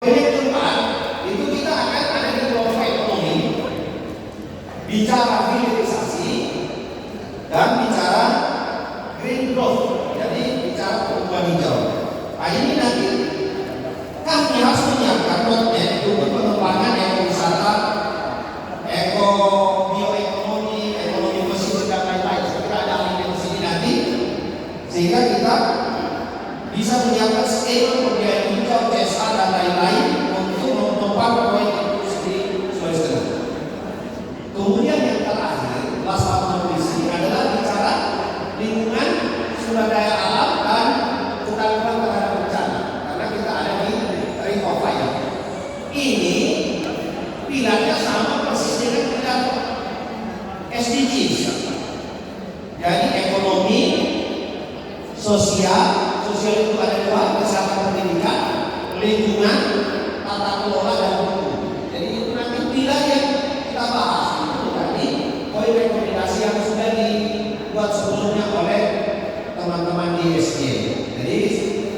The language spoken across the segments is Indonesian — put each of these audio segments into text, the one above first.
Yang keempat, itu kita akan ada di kelompok ekonomi, bicara hilirisasi dan bicara green growth, jadi bicara pertumbuhan hijau. Nah ini nanti kami harus menyiapkan roadmap untuk pengembangan ekowisata, bioekonomi, ekonomi pesisir dan lain-lain. Saya kira ada ahli di sini nanti, sehingga kita bisa menyiapkan skema pembiayaan hijau, CSA dan lain-lain untuk menopang proyek industri Sulawesi Tengah. Kemudian yang terakhir, last but not least, adalah bicara lingkungan, sumber daya alam dan ketangguhan terhadap bencana. Karena kita ada di Ring of Fire. Ini pilarnya sama persis dengan pilar SDGs. Jadi ekonomi, sosial itu ada dua, kesehatan pendidikan, lingkungan, tata kelola dan hukum. Jadi itu nanti pilar yang kita bahas. Itu tadi poin rekomendasi yang sudah dibuat sebelumnya oleh teman-teman di SG. Jadi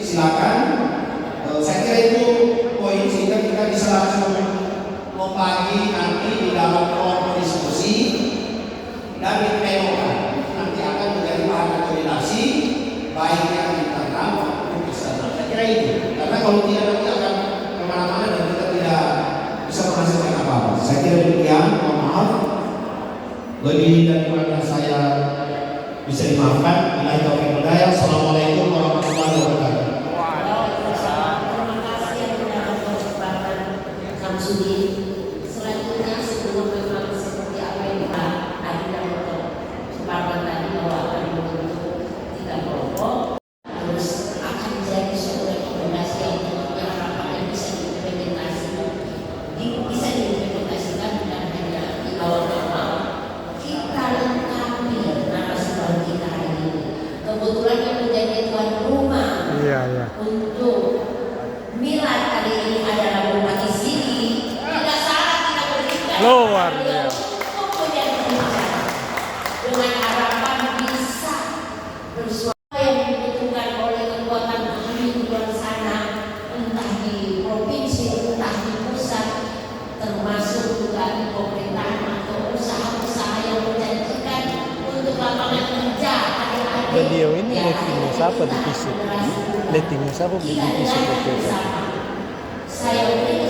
silakan, saya kira itu poin sehingga kita bisa langsung membagi nanti di dalam kelompok diskusi dan ditemukan. Nanti akan menjadi bahan rekomendasi baik yang internal maupun eksternal. Saya kira itu, karena kalau tidak nanti akan kemana-mana dan kita tidak bisa menghasilkan apa-apa. Saya kira demikian. Mohon maaf lebih dan kurangnya saya bisa dimaafkan. Bila taufiq wal hidayah. Assalamualaikum warahmatullahi wabarakatuh. Waalaikumsalam. Terima kasih yang sudah mempercepatkan Kang Sudi. Selanjutnya sebelum memang seperti apa yang kita tadi dan Dr. Suparman tadi bahwa akan membentuk 3 kelompok, terus akan menjadi suatu rekomendasi yang tentunya harapannya bisa diimplementasikan bukan hanya di awal-awal. Kita lengkapi narasumber kita hari ini. Kebetulan yang menjadi tuan rumah untuk milad kali ini adalah Bupati Sigi. Tidak salah kita berikan luar untuk menjadi pembicara dengan harapan bisa bersuara yang dibutuhkan oleh kekuatan kami di luar sana, entah di provinsi, entah di pusat, termasuk juga di pemerintahan atau usaha-usaha yang menjanjikan untuk lapangan kerja adik-adik. Beliau ini lettingnya siapa di fisik? Lettingnya siapa di fisik itu?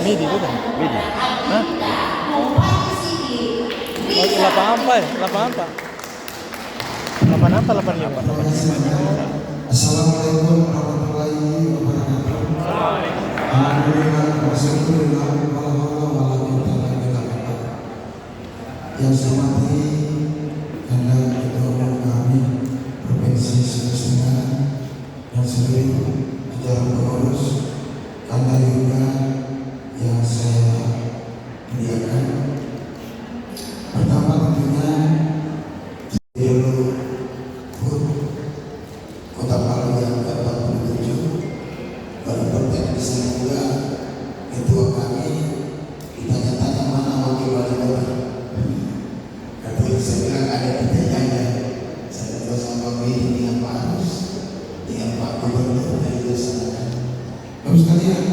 Midi bukan? Midi. Hah? Oh, 8 apa? 8 apa? Assalamualaikum warahmatullahi wabarakatuh. Alhamdulillah wassalatu yang saya hormati Anda Ketua Umum kami Provinsi Sulawesi Tengah dan seluruh jajaran pengurus, Anda juga yang saya muliakan. Pertama tentunya Kota Palu yang ke-47, Kabupaten di sana juga ketua kami ditanya-tanya mana wakil wali kota. Katanya saya bilang ada ditanya, saya tahu sama Medi dengan Pak Agus, dengan Pak Gubernur dari sana. Bapak sekalian,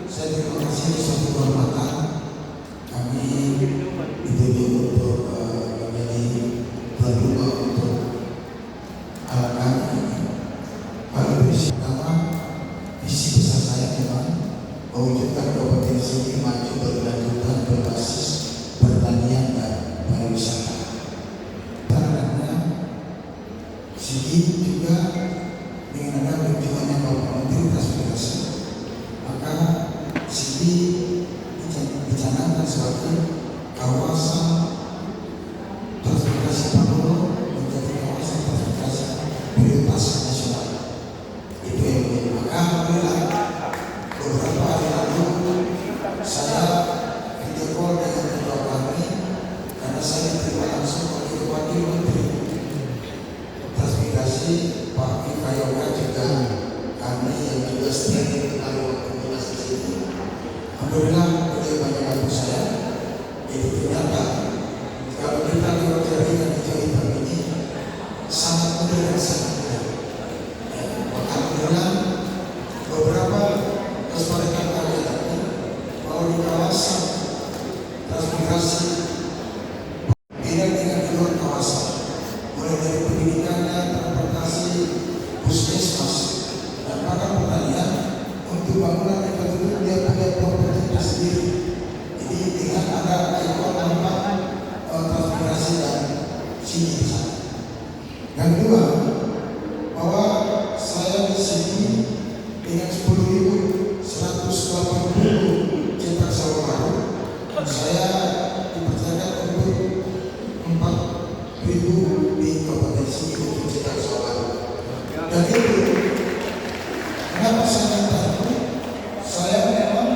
saya terima kasih suatu kehormatan kami ditunjuk untuk menjadi tuan rumah untuk kami. Pada visi pertama, visi besar saya memang mewujudkan kompetensi ini maju berkelanjutan berbasis pertanian dan pariwisata. Karena Sigi juga dengan ada kunjungannya Bapak Menteri Transportasi, maka Sigi dicanangkan sebagai kawasan transportasi Palu menjadi kawasan transportasi prioritas nasional. Itu yang menjadi maka alhamdulillah beberapa hari lalu saya video call dengan ketua kami karena saya diterima langsung oleh Wakil Menteri Transportasi Pak Fikayoga juga kami yang juga setia kali waktu jelas di sini. Alhamdulillah beliau banyak bantu saya. Itu ternyata kalau kita lihat jaringan hijau hitam ini sangat mudah dan sangat mudah. Alhamdulillah beberapa restoran kami saya dipercayakan untuk 4.000 di Kabupaten Sigi untuk cetak solar. Dan itu kenapa saya minta itu? Saya memang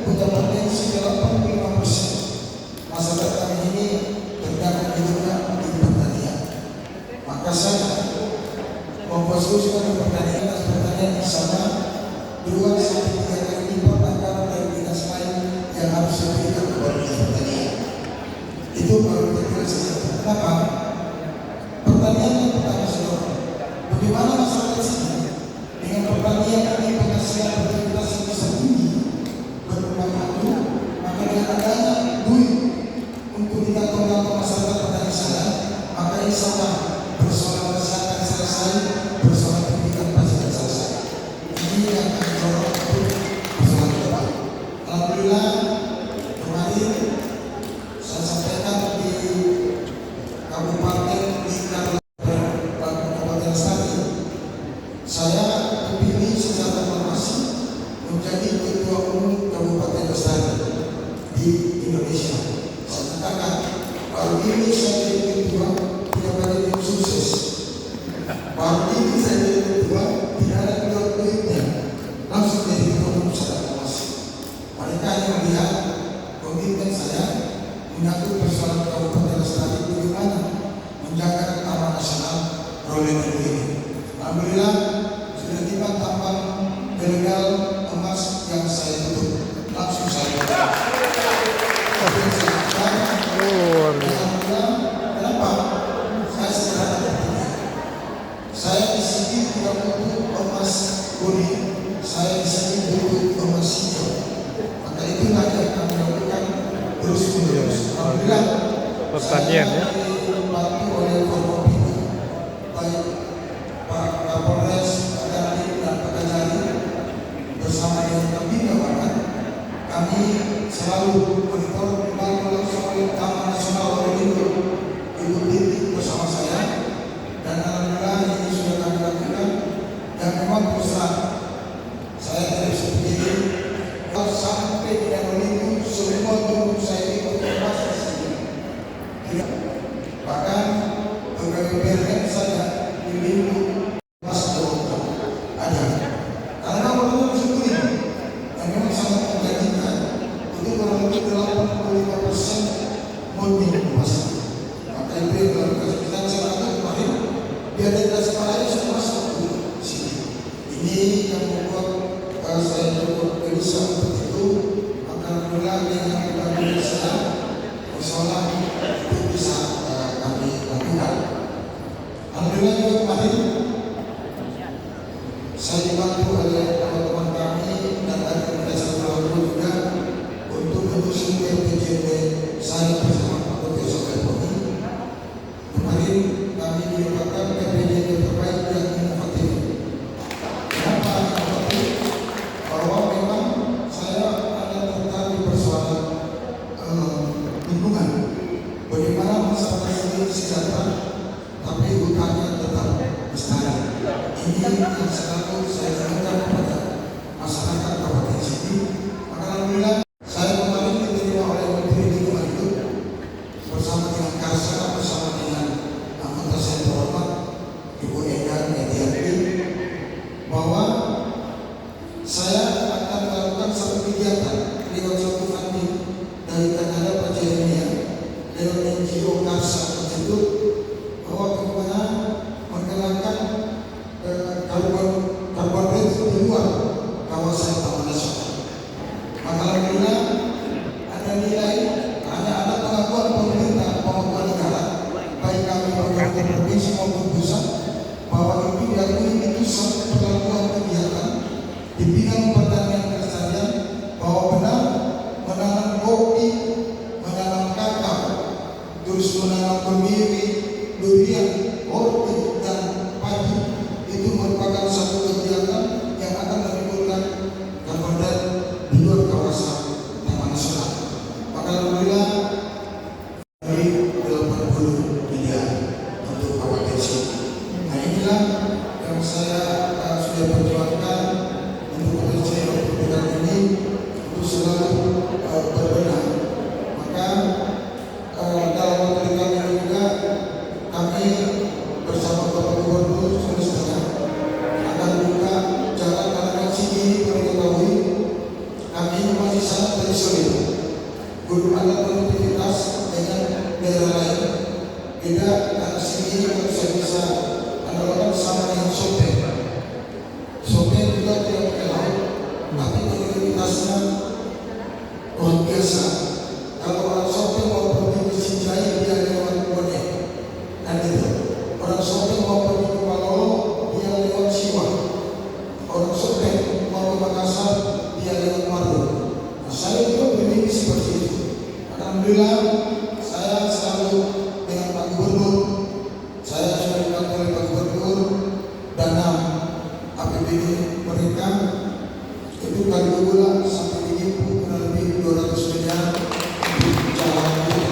punya potensi 85% masyarakat kami ini terdapat hidupnya di pertanian. Maka saya memfokuskan pertanian di sana 2 sampai 3 kali lipat anggaran dari dinas lain yang harus diberikan kepada dinas pertanian. Itu baru terjadi. Kenapa? Pertanian yang pertama saudara. Bagaimana masyarakat sini dengan pertanian ini penghasilan produktivitas yang bisa tinggi berkembang maju, maka dengan adanya duit untuk di kantong-kantong masyarakat petani sana, maka insya Allah persoalan kesehatan selesai, persoalan pendidikan pasti selesai. Ini yang akan dorong untuk persoalan depan. Alhamdulillah kemarin saya sampaikan di Kabupaten Kabupaten Lestari, saya terpilih secara aklamasi menjadi ketua umum Kabupaten Lestari di Indonesia. Saya katakan baru ini saya jadi ketua tidak ada tim sukses. Baru ini saya jadi ketua tidak ada duitnya, langsung jadi ketua umum secara aklamasi. Mereka yang melihat komitmen saya menyangkut persoalan Kabupaten Lestari bagaimana menjaga taman nasional Rolling ini. Alhamdulillah sudah tiba tambang ilegal emas yang saya tutup, langsung saya tutup. Alhamdulillah, kenapa? Saya sederhana berpikir. Saya di sini tidak butuh emas kuning, saya di sini butuh emas hijau. Maka itulah yang kami lakukan terus menerus. Alhamdulillah Pertanian ya. dibantu oleh Forkopimda, baik Pak Kapolres, Pak Dandim dan Pak Kajari bersama dengan Kabinda bahkan kami selalu monitor dibantu langsung oleh Taman Nasional Orowindo Ibu Titi bersama saya, dan alhamdulillah ini sudah kami lakukan dan memang besar. Saya tidak bisa pikir sampai di Orowindo semua dulu saya ikut emas di sini. Bahkan pegawai BRN saja dilindungi emas Jawa ada. Karena orang itu ini yang memang sangat menjanjikan itu kurang lebih 85% murni emas. Maka itu yang dilakukan kita serahkan kemarin biar tidak semuanya sudah masuk ke sini. Ini yang membuat saya cukup gelisah seperti itu. Maka alhamdulillah dengan kebanyakan saya insyaallah itu bisa kami lakukan. Alhamdulillah juga kemarin saya dibantu oleh teman-teman kami dan dari Kementerian Pertanian juga untuk menyusun RPJMD saya bersama Pak Profesor Elponi. Kemarin kami didapatkan RPJMD terbaik yang inovatif. Kenapa inovatif? Bahwa memang saya ada tertarik di persoalan lingkungan. Bagaimana masyarakat sendiri sejahtera, tapi hutannya tetap lestari. Ini yang selalu saya lakukan kepada masyarakat Kabupaten Sigi. Maka alhamdulillah saya kemarin diterima oleh Menteri Lingkungan Hidup bersama dengan Karsa, bersama dengan anggota saya terhormat Ibu Ega Medianti, bahwa saya akan melakukan satu kegiatan lewat satu funding dari Kanada Pak Jeremia lewat NGO Karsa tersebut, bahwa bagaimana menghilangkan karbon di luar kawasan taman nasional. Maka alhamdulillah ada nilai, hanya ada pengakuan pemerintah maupun negara, baik kami pemerintah provinsi maupun pusat, bahwa itu diakui itu satu perlakuan kegiatan di bidang pertanian kelestarian, bahwa benar menanam kopi, menanam kakao, terus menanam kemiri, durian, orkid dan padi itu merupakan satu kegiatan yang akan menimbulkan karbon di luar kawasan taman nasional. Maka alhamdulillah dari 80 miliar untuk Kabupaten Sigi. Nah inilah yang saya sudah perjuangkan untuk Kabupaten Sigi. di sana tradisional. Belum ada produktivitas dengan daerah lain. Beda karena sendiri kalau saya bisa analogkan sama dengan Sopeng. Sopeng juga tidak pakai laut, tapi produktivitasnya luar biasa. Kalau orang Sopeng mau pergi ke Sinjai, dia lewat Bonek. Dan itu orang Sopeng mau pergi ke Palolo, dia lewat Siwa. Orang Sopeng mau ke Makassar, dia lewat Maru. Nah, saya juga bermimpi seperti itu. Alhamdulillah, saya selalu dengan Pak Gubernur. Saya sudah dibantu oleh Pak Gubernur dana APBD mereka itu kali 2 bulan sampai dihimpun kurang lebih 200 miliar untuk jalan itu.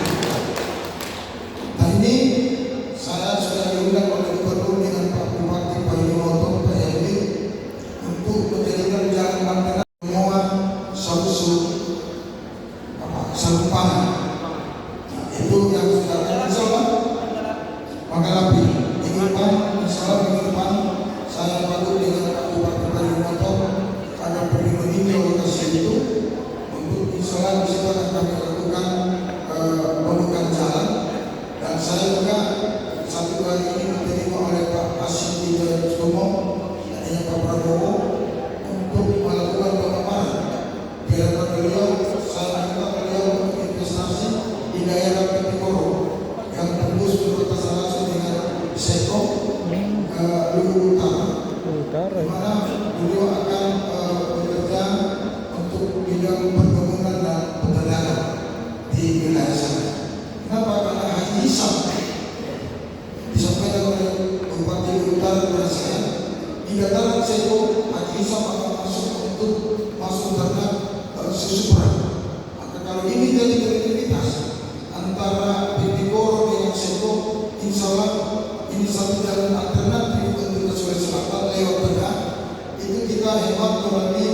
Nah ini saya sudah diundang oleh Gubernur dengan Pak Bupati Pak Yudhoyono, Pak Yadi untuk menjadikan jalan Pantura semua Salupangan. Nah, itu yang sudah insya Makalapi. Minggu depan, insya Allah minggu depan saya padu dengan Pak Bupati Pak Yudhoyono agar pergi meninjau lokasi itu untuk insya Allah di situ akan kami lakukan pembukaan jalan. Dan saya juga 1 hari ini diterima oleh Pak Hasim Wijayasumo dan Pak Prabowo untuk melakukan pemaparan. Di hadapan beliau, saya minta beliau untuk investasi di daerah Petikoro yang tembus berbatasan langsung dengan Seko Luhut Utara, di mana beliau akan bekerja untuk bidang perkebunan dan perdagangan di wilayah sana. Kenapa? Karena Haji Hisam disampaikan oleh Bupati Utara kepada saya, di dataran Seko Haji Hisam akan masuk untuk masuk ternak susu perah. Maka kalau ini jadi konektivitas antara Petikoro dengan Seko, insya Allah ini satu jalan alternatif untuk ke Sulawesi Selatan lewat tengah. Itu kita hemat kurang lebih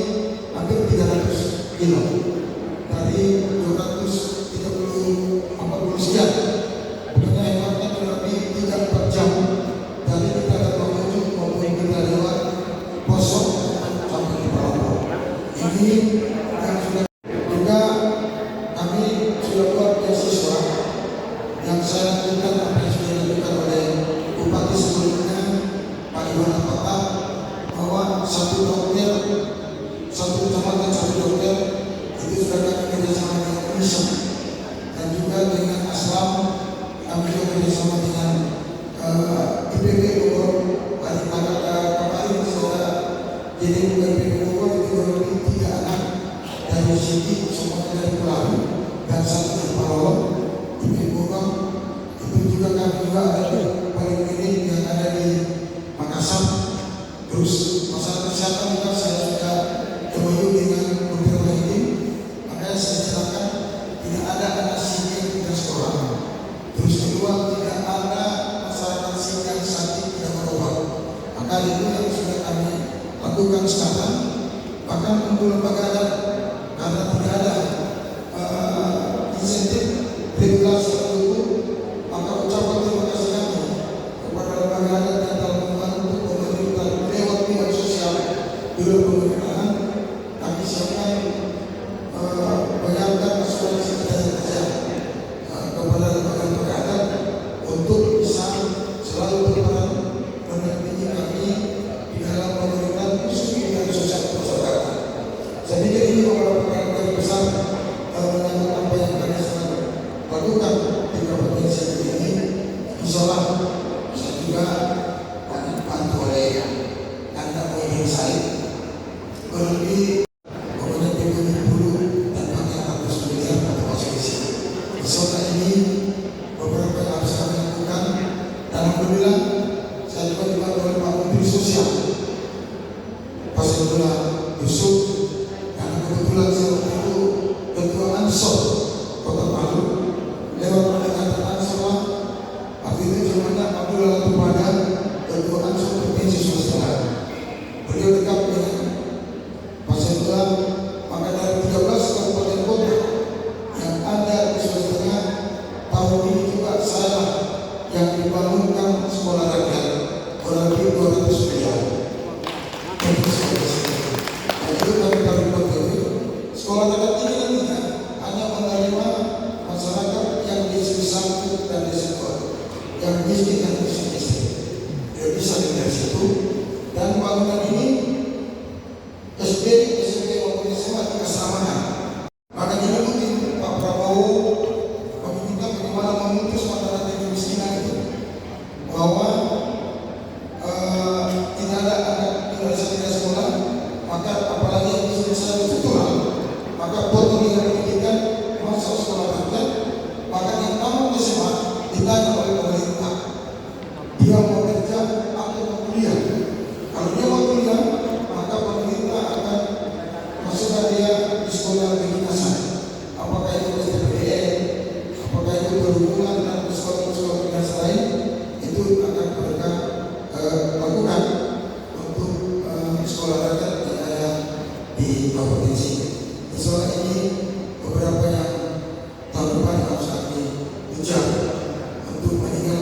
hampir 300 kilo dari 240 sekian. Pokoknya hematnya kurang lebih 3-4 jam dari kita ke pengunjung maupun kita lewat Posok sampai di Palembang. Ini yang sudah juga kami sudah buat beasiswa yang saya lakukan apa yang sudah dilakukan oleh Bupati sebelumnya Pak Iwan Apata, bahwa satu kecamatan 1 dokter itu sudah kami kerjasama dengan Komisi dan juga dengan Aslam. Kami juga kerjasama dengan IPB Bogor. Hari kemarin saya jadi IPB Bogor itu lebih 3 anak dari sini, semua dari Pulau dan 1 dari Palolo. IPB Bogor itu juga kami juga ada di Poliklinik yang ada di Makassar. Terus masalah kesehatan juga saya sudah MOU dengan Dr. Wahidi. Makanya saya silakan tidak ada anak sini yang tidak sekolah. Terus kedua, tidak ada masyarakat sini yang sakit tidak berobat. Maka itu yang sudah kami lakukan sekarang. Bahkan untuk lembaga adat, karena tidak ada insentif regulasi itu, maka ucapan terima kasih kami kepada lembaga adat yang telah membantu pemerintah lewat bidang sosial di luar pemerintahan. Kami siapkan menyiapkan asuransi kerja kepada lembaga adat untuk bisa selalu berperan mendampingi kami di dalam pemerintahan khusus bidang sosial masyarakat. Saya pikir dan resiko yang miskin dan miskin. Dia bisa dari situ dan bangunan ini SD maupun SMA kesamaan. Maka jadi mungkin Pak Prabowo meminta bagaimana memutus mata rantai kemiskinan itu, bahwa tidak ada anak Indonesia tidak sekolah, maka apalagi yang bisa struktural, maka potong yang pendidikan masuk sekolah rakyat, maka yang tamat SMA ditanya oleh pemerintah, dia mau kerja atau mau kuliah. Kalau dia mau kuliah, maka pemerintah akan masukkan dia di sekolah kedinasan. Apakah itu STPDN, apakah itu berhubungan dengan sekolah-sekolah kedinasan lain, itu akan mereka lakukan untuk sekolah rakyat yang ada di provinsi. Soal ini beberapa yang tahun depan harus kami ucap untuk meninggal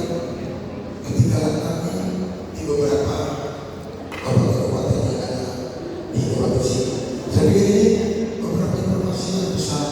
ketinggalan kami di beberapa kabupaten yang ada di provinsi. Saya pikir ini beberapa informasi yang besar.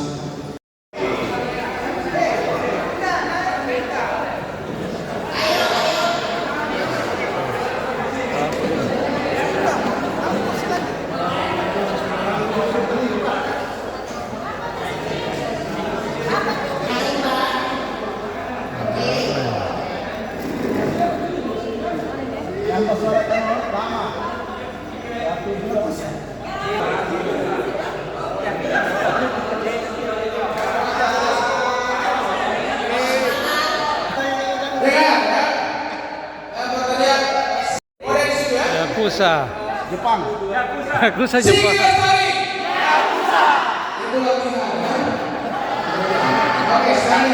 Yakuza. Jepang. Yakuza Jepang. Oke, sekarang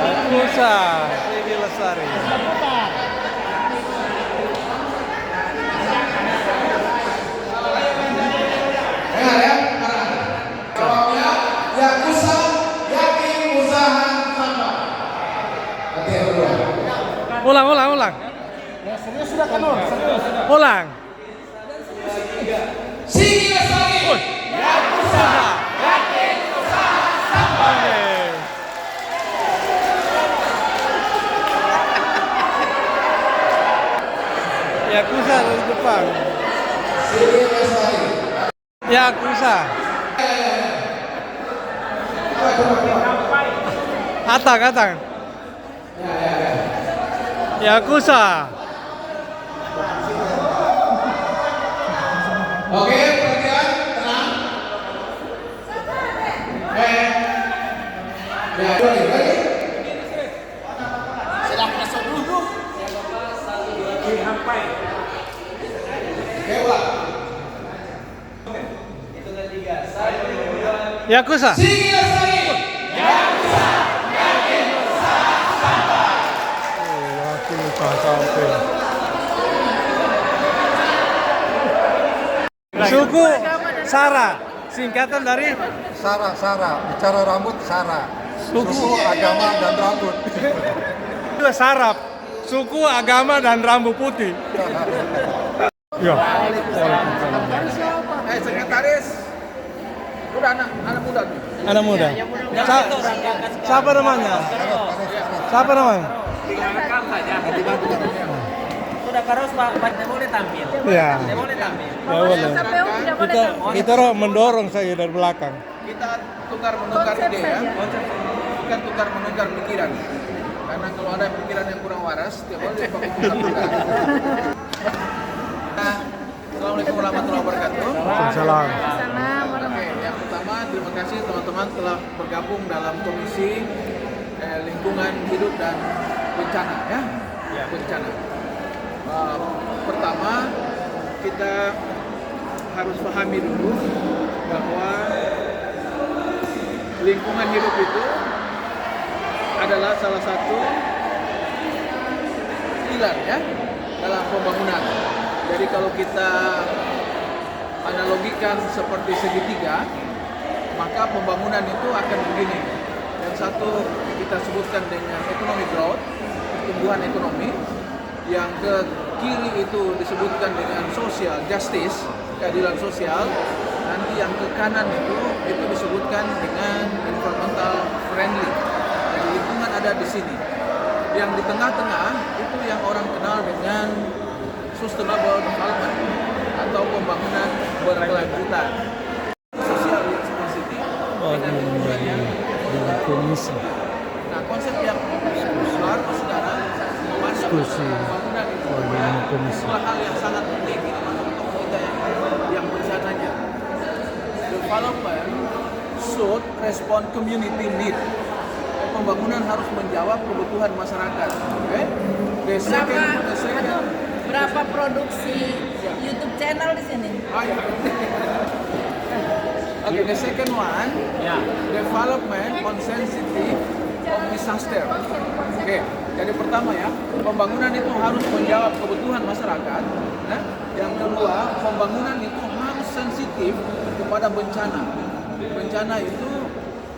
Yakuza Sigi Lestari. dengar ya. Jawabnya Yakuza yakin usaha sampah. Oke, berdua. Ulang. Ya, serius sudah kan, serius. Ulang. Sigi Lestari. Yakuza yakin usaha sampah. Oke. Yakuza dari Jepang. Sigi Lestari. Yakuza. Atang. Yakuza. Oke, perhatian, tenang. Ya, ready? Sudah masuk dulu. Oke, ulang. Yakuza. Sigi Lestari. Yakuza yakin usaha sampah. Yakuza sampai. Suku Sara, singkatan dari Sara, bicara rambut Sara, Suku. suku agama dan rambut. Sarap, suku agama dan rambut putih. Ya. Sekretaris, udah anak muda tuh. Anak muda. Siapa namanya? Siapa namanya? Sudah harus Pak boleh tampil. Ya. Boleh tampil. Ya boleh. Kita mendorong saya dari belakang. Kita tukar-menukar ide ya, bukan tukar-menukar pikiran. Karena kalau ada pikiran yang kurang waras, dia boleh pakai tukar-menukar. Assalamualaikum warahmatullahi wabarakatuh. Salam. Oke, yang pertama terima kasih teman-teman telah bergabung dalam komisi lingkungan hidup dan bencana ya. Bencana. Pertama kita harus pahami dulu bahwa lingkungan hidup itu adalah salah satu pilar ya dalam pembangunan. Jadi kalau kita analogikan seperti segitiga, maka pembangunan itu akan begini. Yang satu kita sebutkan dengan economic growth, pertumbuhan ekonomi. Yang ke kiri itu disebutkan dengan social justice, keadilan sosial. Nanti yang ke kanan itu disebutkan dengan environmental friendly. Jadi lingkungan ada di sini. Yang di tengah-tengah itu yang orang kenal dengan sustainable development atau pembangunan berkelanjutan. Sosial responsibility dengan komisi. Nah, konsep yang baru sekarang masuk pembangunan itu adalah hal yang sangat penting ini untuk kita yang bersananya. Development should respond community need. Pembangunan harus menjawab kebutuhan masyarakat. Okay? The second, Berapa produksi YouTube channel di sini? Okay, the second one, development on sensitive of disaster. Oke, jadi pertama ya, pembangunan itu harus menjawab kebutuhan masyarakat. Nah, yang kedua, pembangunan itu harus sensitif kepada bencana. Bencana itu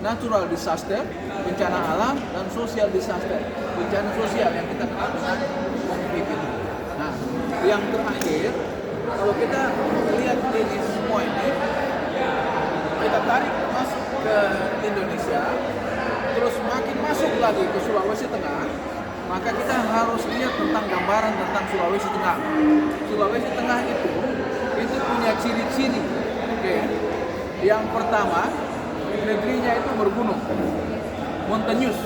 natural disaster, bencana alam, dan social disaster. Bencana sosial yang kita kenal dengan konflik itu. Nah, yang terakhir, kalau kita lihat ini semua ini, kita tarik masuk ke Indonesia, terus makin masuk lagi ke Sulawesi Tengah, maka kita harus lihat tentang gambaran tentang Sulawesi Tengah. Sulawesi Tengah itu punya ciri-ciri. Oke. Yang pertama, negerinya itu bergunung, mountainous,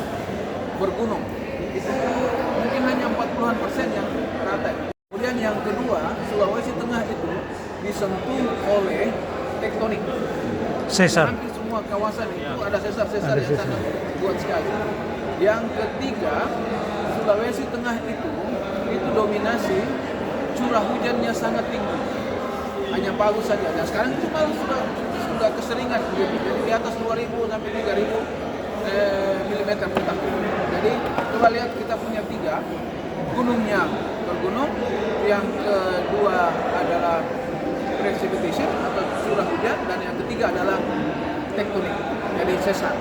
bergunung. Itu mungkin hanya 40% yang rata. Kemudian yang kedua, Sulawesi Tengah itu disentuh oleh tektonik. Sesar. Hampir semua kawasan itu ada sesar-sesar yang sangat kuat sekali. Yang ketiga, Sulawesi Tengah itu dominasi curah hujannya sangat tinggi. Hanya bagus saja. Dan sekarang itu malah sudah keseringan, jadi di atas 2.000 sampai 3.000 mm per tahun. Jadi coba lihat kita punya 3, gunungnya bergunung, yang kedua adalah precipitation atau curah hujan, dan yang ketiga adalah tektonik, jadi sesar.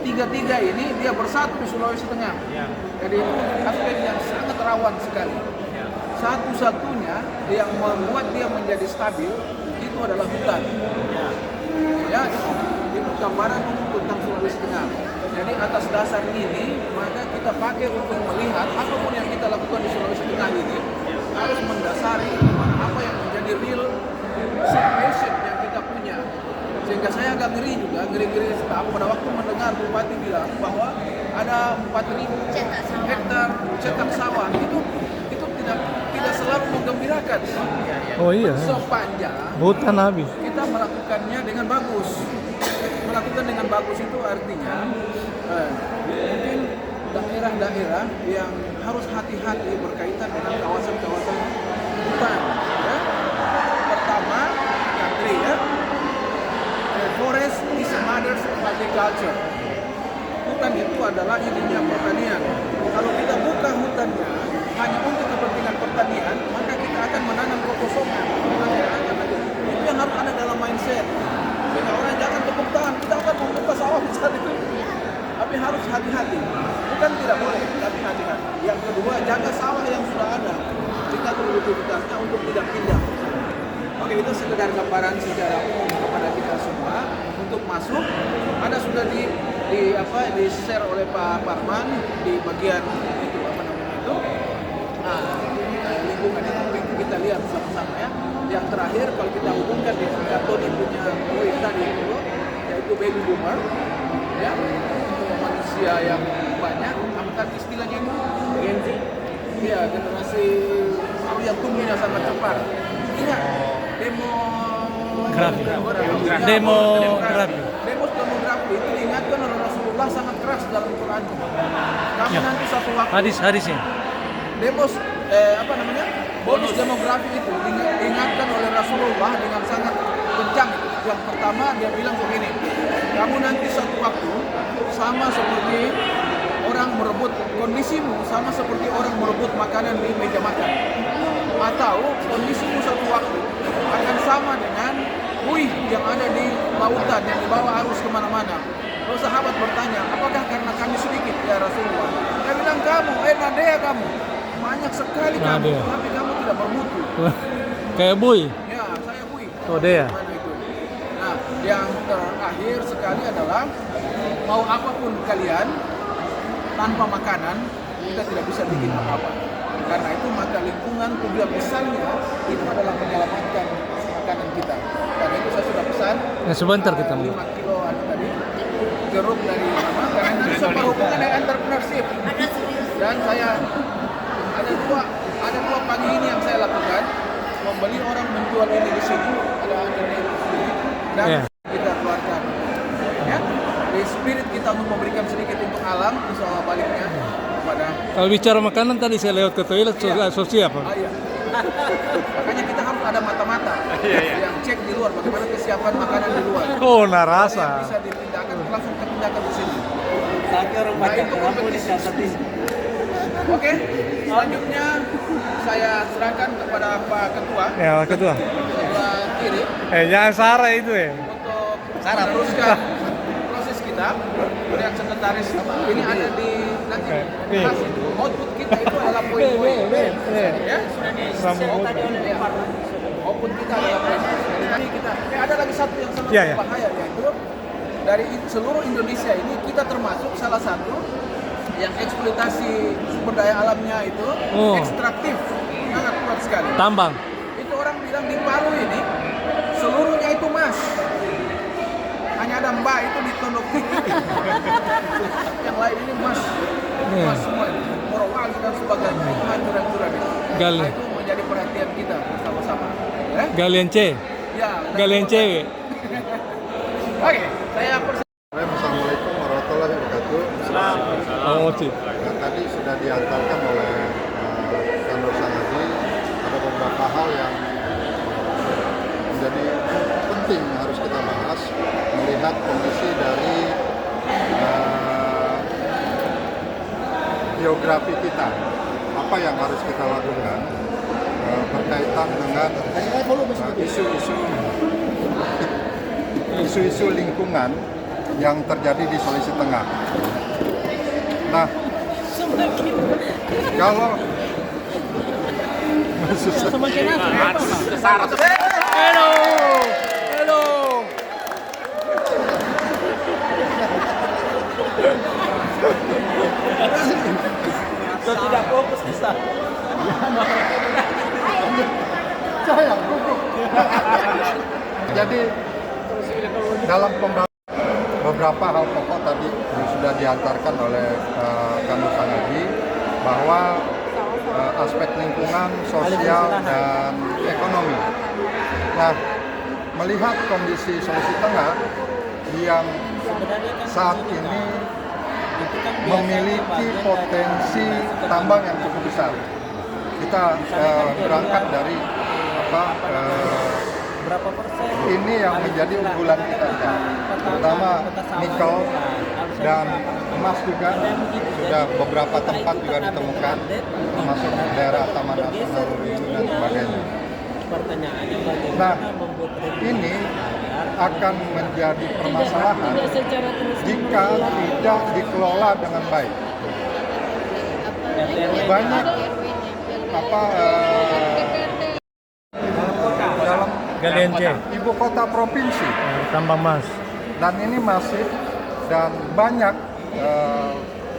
Tiga-tiga ini dia bersatu di Sulawesi Tengah. Jadi itu aspek yang sangat rawan sekali. Satu-satunya yang membuat dia menjadi stabil itu adalah hutan. Ya, itu gambaran tentang Sulawesi Tengah. Jadi atas dasar ini maka kita pakai untuk melihat apapun yang kita lakukan di Sulawesi Tengah ini harus mendasari apa yang menjadi real situation yang kita punya. Sehingga saya agak ngeri pada waktu mendengar Bupati bilang bahwa ada 4.000 hektar cetak sawah. Itu tidak selalu menggembirakan. Oh iya. Sepanjang Hutan habis. kita melakukannya dengan bagus. Melakukan dengan bagus itu artinya mungkin daerah-daerah yang harus hati-hati berkaitan dengan kawasan-kawasan hutan. Ya. Pertama, country ya. Forest is a mother of agriculture. Hutan itu adalah ininya pertanian. Kalau kita buka hutannya hanya untuk kepentingan pertanian, maka kita akan menanam kekosongan. Itu yang harus ada dalam mindset. Sehingga orang jangan tepuk tangan, kita akan membuka sawah besar itu. Tapi harus hati-hati. Bukan tidak boleh, tapi hati-hati. Yang kedua, jaga sawah yang sudah ada. Kita produktivitasnya untuk tidak pindah. Oke, itu sekedar gambaran secara umum kepada kita semua untuk masuk. Ada sudah di share oleh Pak Parman di bagian itu lingkungan itu kita lihat sama-sama ya. Yang terakhir kalau kita hubungkan dengan Tony punya poin tadi itu, yaitu baby boomer, ya, manusia yang banyak, apa istilahnya itu? Gen Z. Iya, generasi yang tumbuhnya sangat cepat. Ingat, demografi itu diingatkan oleh Rasulullah sangat keras dalam Quran. Kami nanti satu waktu Hadisnya. Bonus demografi itu diingatkan oleh Rasulullah dengan sangat kencang. Yang pertama dia bilang begini, kamu nanti satu waktu sama seperti orang merebut, kondisimu sama seperti orang merebut makanan di meja makan, atau kondisimu satu waktu akan sama dengan buih yang ada di lautan yang dibawa arus kemana-mana. Lalu sahabat bertanya, apakah karena kami sedikit ya Rasulullah? Dia bilang kamu, nadea kamu banyak sekali kamu, tapi kamu tidak bermutu. Kayak buih. Ya, saya buih. Oh dia. Nah, yang terakhir sekali adalah mau apapun kalian tanpa makanan kita tidak bisa bikin apa-apa. Karena itu maka lingkungan tujuan besarnya itu adalah menyelamatkan makanan kita. Karena itu saya sudah pesan. Nah, sebentar kita mau. 5 kilo tadi jeruk dari mana? Karena itu berhubungan dengan entrepreneurship. Dan saya ada dua pagi ini yang saya lakukan, membeli orang menjual ini di sini, ada ini di sini, dan kita keluarkan. Ya, di spirit kita untuk memberikan sedikit untuk alam, insya Allah baliknya kepada. Kalau bicara makanan tadi saya lewat ke toilet, sosial apa? Iya. Makanya kita harus ada mata-mata yang cek di luar bagaimana kesiapan makanan di luar. Oh, Yang narasa. bisa dipindahkan langsung dipindahkan di sini. Saya orang Nah, baca itu kompetisi kompetisi. Oke, selanjutnya saya serahkan kepada Pak Ketua. Ya, Ketua. Ketua kiri Jangan Sarah itu ya. untuk meneruskan proses kita. Kemudian sekretaris ini ada di nanti kelas itu output kita itu adalah poin-poin. Ya, sudah disebut tadi oleh Pak. Output kita adalah poin. Jadi nanti kita ada lagi satu yang sangat berbahaya yaitu dari seluruh Indonesia ini kita termasuk salah satu yang eksploitasi sumber daya alamnya itu ekstraktif sangat kuat sekali. Tambang. Itu orang bilang di Palu ini seluruhnya itu emas. Hanya ada Mbak itu di Tondok Tinggi. Yang lain ini emas. Emas semua itu. Morowali dan sebagainya. Itu hancur-hancuran itu. Gali. Nah, itu menjadi perhatian kita bersama-sama. Galian C. Ya. Galian cewek. Oke, saya Assalamualaikum warahmatullahi wabarakatuh. Oh, Cik. Nah, tadi sudah diantarkan oleh Kanwil Sanadi ada beberapa hal yang menjadi penting harus kita bahas melihat kondisi dari geografi kita. Apa yang harus kita lakukan berkaitan dengan isu-isu lingkungan yang terjadi di Sulawesi Tengah. Nah, kalau Hello. tidak fokus bisa. sayang gugup. Jadi dalam beberapa hal pokok tadi sudah diantarkan oleh Kanwil Sanadi bahwa aspek lingkungan, sosial, dan ekonomi. Nah, melihat kondisi Sulawesi Tengah yang saat ini memiliki potensi tambang yang cukup besar. Kita berangkat dari Berapa persen? ini yang menjadi unggulan kita, terutama nikel dan emas juga sudah beberapa tempat juga ditemukan, termasuk daerah Taman Nasional Luriu dan sebagainya. Pertanyaannya Nah, bagaimana membuat ini akan menjadi permasalahan jika tidak dikelola dengan baik. Banyak dalam Galian C. ibu kota provinsi Tambang emas. dan ini masif dan banyak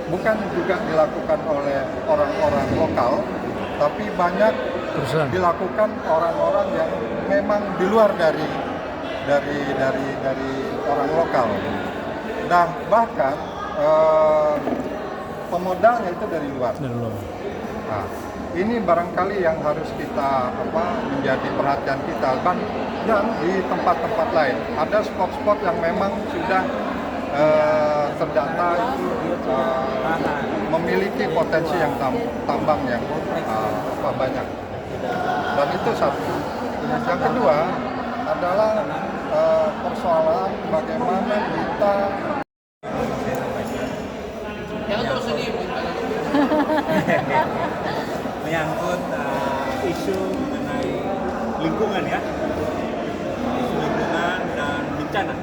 bukan juga dilakukan oleh orang-orang lokal, tapi banyak Perusahaan. dilakukan orang-orang yang memang di luar dari orang lokal. Dan bahkan pemodalnya itu dari luar. Nah, ini barangkali yang harus kita menjadi perhatian kita, dan di tempat-tempat lain ada spot-spot yang memang sudah terdata itu memiliki potensi yang tambang yang banyak, dan itu satu. Yang kedua adalah persoalan bagaimana kita menyangkut isu mengenai lingkungan ya, isu lingkungan dan bencana.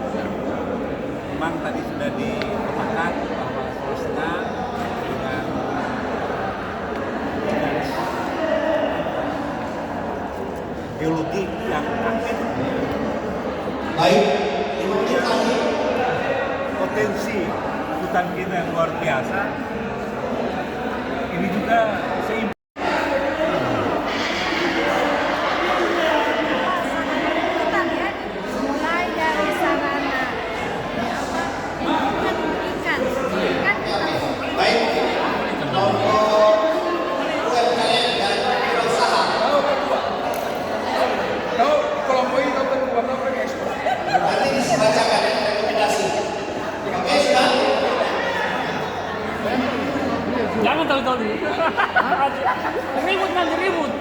Memang tadi sudah dikatakan bahwa Sulawesi Tengah dengan geologi yang aktif, Baik, terima kasih. potensi hutan kita yang luar biasa. Ini ini juga seimbang. Mulai dari sarana pendidikan kan kita Baik, kelompok UMKM dan wirausaha. Tahu kelompok ini tahu kedua tahu ekspor. Nanti dibacakan ya rekomendasi. Oke, sudah. Jangan tahu-tahu dulu. Ribut nanti ribut.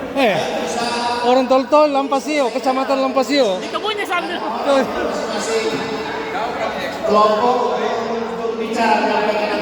Orang tol-tol Lampasio, Kecamatan Lampasio. Di kebunnya sambil. Masing-masing kelompok untuk bicara menyampaikan